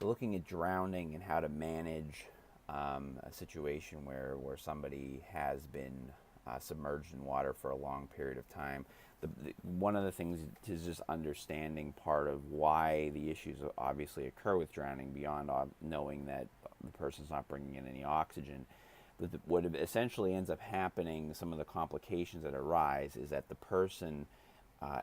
So looking at drowning and how to manage a situation where somebody has been submerged in water for a long period of time. One of the things is just understanding part of why the issues obviously occur with drowning beyond knowing that the person's not bringing in any oxygen. What essentially ends up happening, some of the complications that arise, is that the person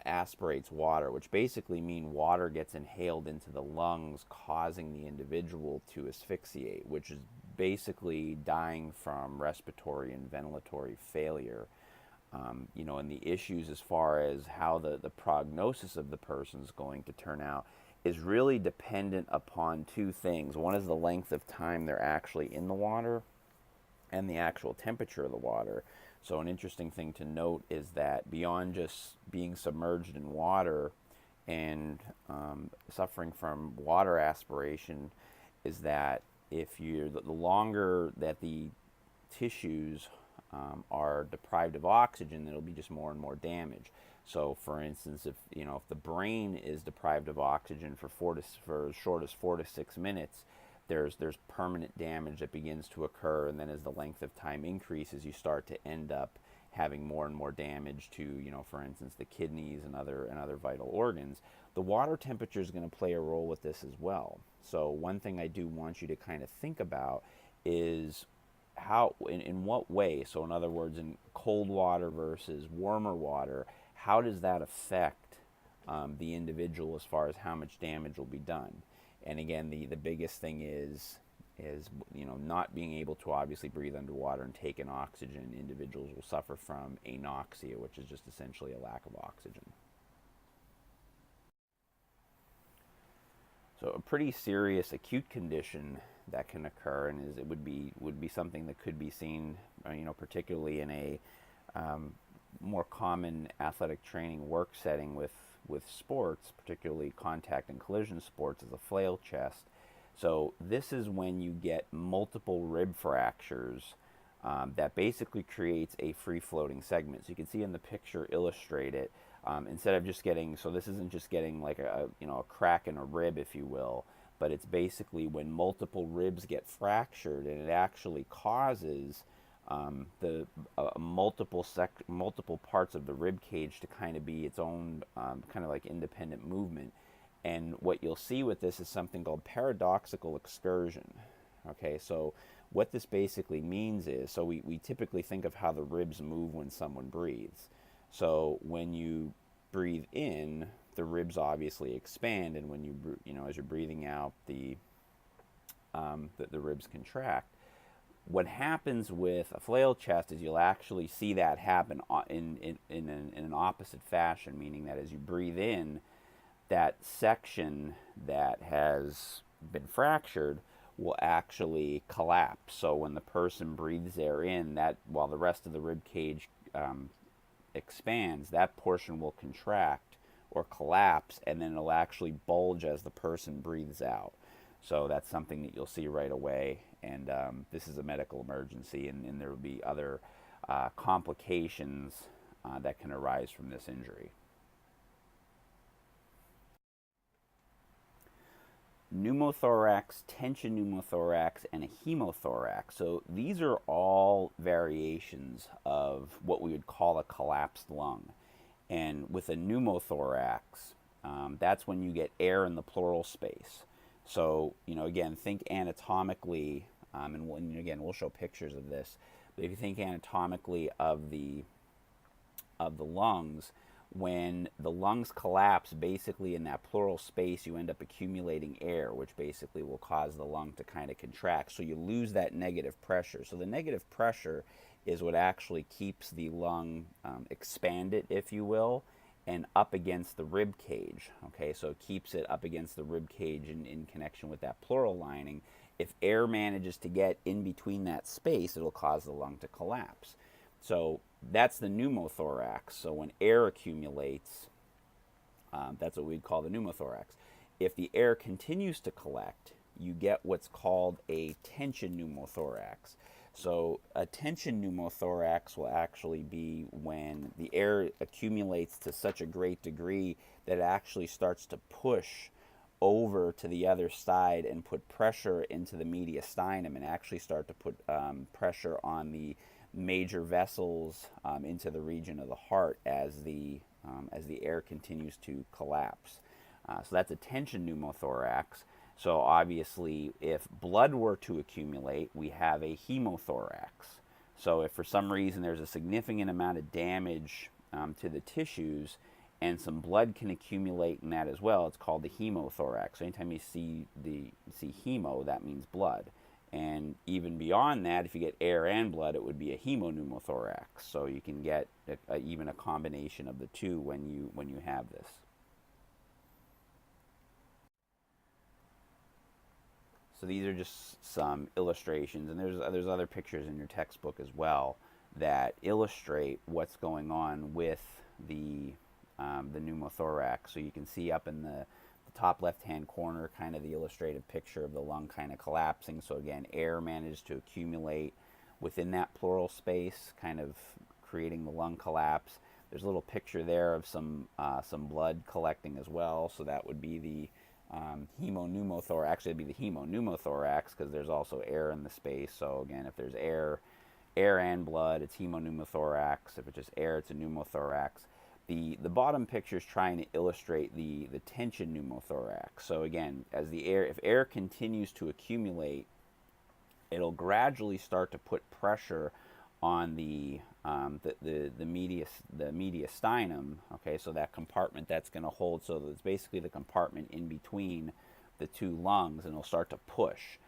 aspirates water, which basically mean water gets inhaled into the lungs, causing the individual to asphyxiate, which is basically dying from respiratory and ventilatory failure. And the issues as far as how the prognosis of the person is going to turn out is really dependent upon two things. One is the length of time they're actually in the water and the actual temperature of the water. So an interesting thing to note is that beyond just being submerged in water and suffering from water aspiration, is that if you the longer that the tissues are deprived of oxygen, then it'll be just more and more damage. So, for instance, if the brain is deprived of oxygen for as short as 4 to 6 minutes, there's permanent damage that begins to occur, and then as the length of time increases, you start to end up having more and more damage to, for instance, the kidneys and other vital organs. The water temperature is going to play a role with this as well. So one thing I do want you to kind of think about is how, in what way, so in other words, in cold water versus warmer water, how does that affect the individual as far as how much damage will be done? And again, the biggest thing is not being able to obviously breathe underwater and take in oxygen. Individuals will suffer from anoxia, which is just essentially a lack of oxygen. So a pretty serious acute condition that can occur, and it would be something that could be seen, particularly in a more common athletic training work setting with sports, particularly contact and collision sports, is a flail chest. So this is when you get multiple rib fractures that basically creates a free-floating segment. So you can see in the picture illustrated, instead of just getting, so this isn't just getting like a crack in a rib, if you will, but it's basically when multiple ribs get fractured, and it actually causes the multiple parts of the rib cage to kind of be its own kind of like independent movement. And what you'll see with this is something called paradoxical excursion. Okay, so what this basically means is, so we typically think of how the ribs move when someone breathes. So when you breathe in, the ribs obviously expand, and when as you're breathing out, the ribs contract. What happens with a flail chest is you'll actually see that happen in an opposite fashion, meaning that as you breathe in, that section that has been fractured will actually collapse. So when the person breathes air in, that while the rest of the rib cage expands, that portion will contract or collapse, and then it'll actually bulge as the person breathes out. So that's something that you'll see right away, and this is a medical emergency, and there will be other complications that can arise from this injury. Pneumothorax, tension pneumothorax, and a hemothorax. So these are all variations of what we would call a collapsed lung. And with a pneumothorax, that's when you get air in the pleural space. So, again, think anatomically, and again, we'll show pictures of this, but if you think anatomically of the lungs, when the lungs collapse, basically in that pleural space, you end up accumulating air, which basically will cause the lung to kind of contract. So you lose that negative pressure. So the negative pressure is what actually keeps the lung expanded, if you will, and up against the rib cage. Okay, so it keeps it up against the rib cage in connection with that pleural lining. If air manages to get in between that space, it'll cause the lung to collapse. So that's the pneumothorax. So when air accumulates, that's what we'd call the pneumothorax. If the air continues to collect, you get what's called a tension pneumothorax. So a tension pneumothorax will actually be when the air accumulates to such a great degree that it actually starts to push over to the other side and put pressure into the mediastinum and actually start to put pressure on the major vessels into the region of the heart as the air continues to collapse. So that's a tension pneumothorax. So obviously, if blood were to accumulate, we have a hemothorax. So if for some reason there's a significant amount of damage to the tissues, and some blood can accumulate in that as well, it's called the hemothorax. So anytime you see hemo, that means blood. And even beyond that, if you get air and blood, it would be a hemopneumothorax. So you can get even a combination of the two when you have this. So these are just some illustrations, and there's other pictures in your textbook as well that illustrate what's going on with the pneumothorax. So you can see up in the top left-hand corner kind of the illustrative picture of the lung kind of collapsing. So again, air managed to accumulate within that pleural space, kind of creating the lung collapse. There's a little picture there of some blood collecting as well. So that would be the hemopneumothorax. Actually, it'd be the hemopneumothorax because there's also air in the space. So again, if there's air and blood, it's hemopneumothorax. If it's just air, it's a pneumothorax. The bottom picture is trying to illustrate the tension pneumothorax. So again, if air continues to accumulate, it'll gradually start to put pressure on the mediastinum. Okay, so that compartment that's going to hold. So it's basically the compartment in between the two lungs, and it'll start to push.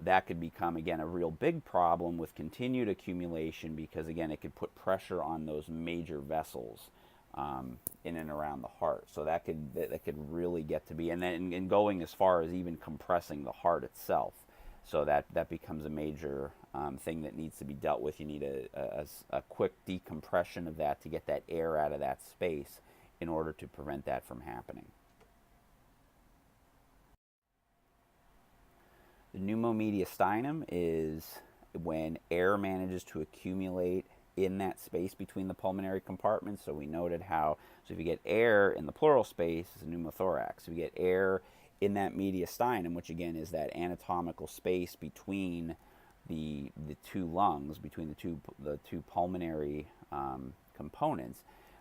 That could become, again, a real big problem with continued accumulation because, again, it could put pressure on those major vessels in and around the heart. So that could really get to be, and going as far as even compressing the heart itself. So that becomes a major thing that needs to be dealt with. You need a quick decompression of that to get that air out of that space in order to prevent that from happening. The pneumomediastinum is when air manages to accumulate in that space between the pulmonary compartments. So we noted how, so if you get air in the pleural space, it's a pneumothorax. If you get air in that mediastinum, which again is that anatomical space between the two lungs, between the two pulmonary components,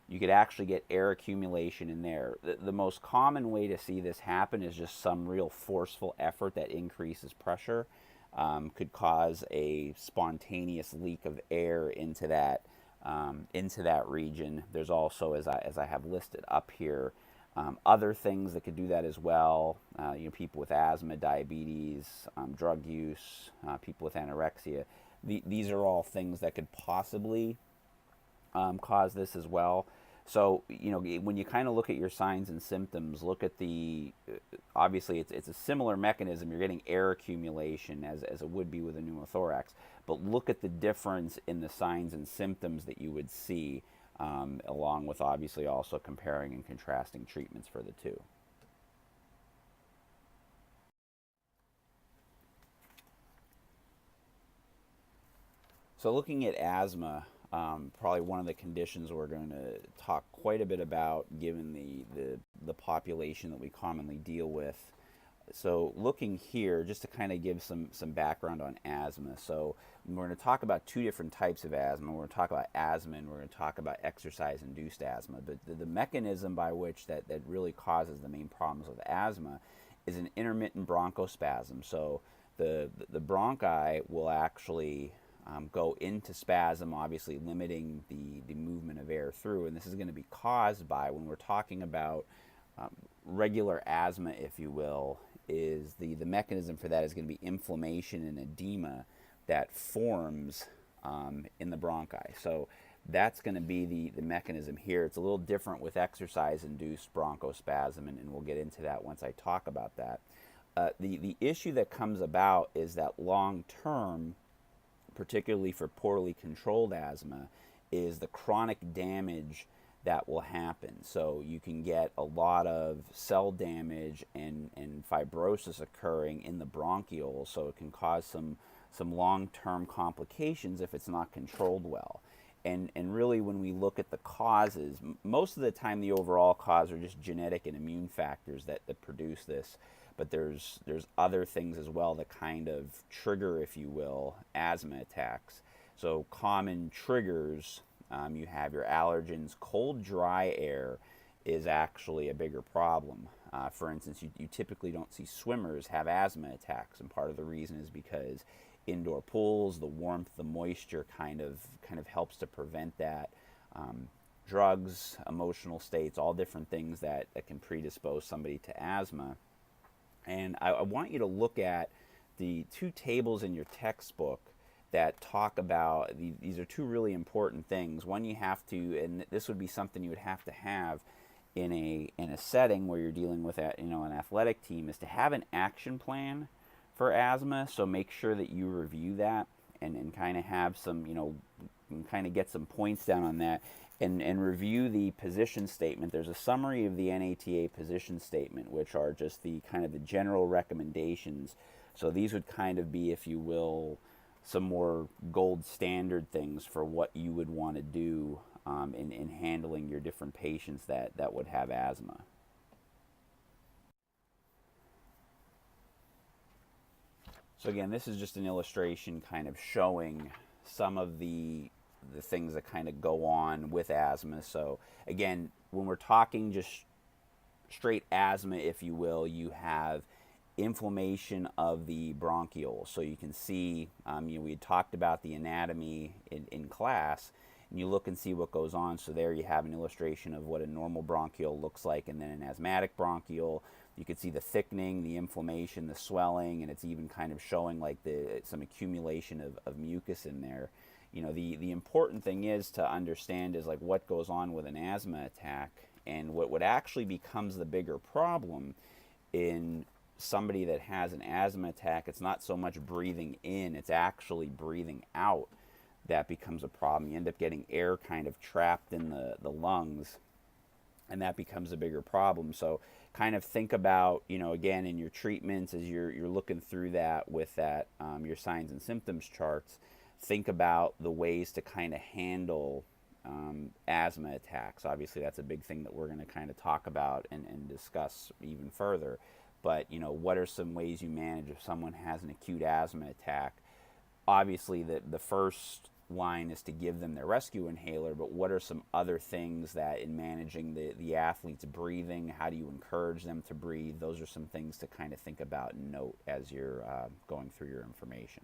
you could actually get air accumulation in there. The most common way to see this happen is just some real forceful effort that increases pressure. Could cause a spontaneous leak of air into that region. There's also, as I have listed up here, other things that could do that as well. People with asthma, diabetes, drug use, people with anorexia. These are all things that could possibly cause this as well. So, when you kind of look at your signs and symptoms, look at obviously it's a similar mechanism. You're getting air accumulation as it would be with a pneumothorax, but look at the difference in the signs and symptoms that you would see, along with obviously also comparing and contrasting treatments for the two. So looking at asthma, probably one of the conditions we're going to talk quite a bit about given the population that we commonly deal with. So looking here, just to kind of give some background on asthma. So we're going to talk about two different types of asthma. We're going to talk about asthma and we're going to talk about exercise-induced asthma. But the mechanism by which that really causes the main problems with asthma is an intermittent bronchospasm. So the bronchi will actually go into spasm, obviously limiting the movement of air through. And this is going to be caused by, when we're talking about regular asthma, if you will, is the mechanism for that is going to be inflammation and edema that forms in the bronchi. So that's going to be the mechanism here. It's a little different with exercise-induced bronchospasm, and we'll get into that once I talk about that. The issue that comes about is that long-term, particularly for poorly controlled asthma, is the chronic damage that will happen. So you can get a lot of cell damage and fibrosis occurring in the bronchioles, so it can cause some long-term complications if it's not controlled well. And really, when we look at the causes, most of the time the overall cause are just genetic and immune factors that produce this. But there's other things as well that kind of trigger, if you will, asthma attacks. So common triggers, you have your allergens. Cold, dry air is actually a bigger problem. For instance, you typically don't see swimmers have asthma attacks, and part of the reason is because indoor pools, the warmth, the moisture kind of helps to prevent that. Drugs, emotional states, all different things that can predispose somebody to asthma. And I want you to look at the two tables in your textbook that talk about these are two really important things. One, you have to, and this would be something you would have to have in a setting where you're dealing with an athletic team, is to have an action plan for asthma. So make sure that you review that and kind of have some, kind of get some points down on that, and review the position statement. There's a summary of the NATA position statement, which are just the kind of the general recommendations. So these would kind of be, if you will, some more gold standard things for what you would want to do in handling your different patients that would have asthma. So again, this is just an illustration kind of showing some of the things that kind of go on with asthma. So again, when we're talking just straight asthma, if you will, you have inflammation of the bronchioles. So you can see, we had talked about the anatomy in class, and you look and see what goes on. So there you have an illustration of what a normal bronchiole looks like, and then an asthmatic bronchiole. You can see the thickening, the inflammation, the swelling, and it's even kind of showing like some accumulation of mucus in there. The important thing is to understand is like what goes on with an asthma attack, and what actually becomes the bigger problem in somebody that has an asthma attack. It's not so much breathing in, it's actually breathing out that becomes a problem. You end up getting air kind of trapped in the lungs, and that becomes a bigger problem. So kind of think about, again, in your treatments, as you're looking through that with that your signs and symptoms charts, think about the ways to kind of handle asthma attacks. Obviously, that's a big thing that we're going to kind of talk about and discuss even further. But, what are some ways you manage if someone has an acute asthma attack? Obviously, the first line is to give them their rescue inhaler, but what are some other things that in managing the athlete's breathing, how do you encourage them to breathe? Those are some things to kind of think about and note as you're going through your information.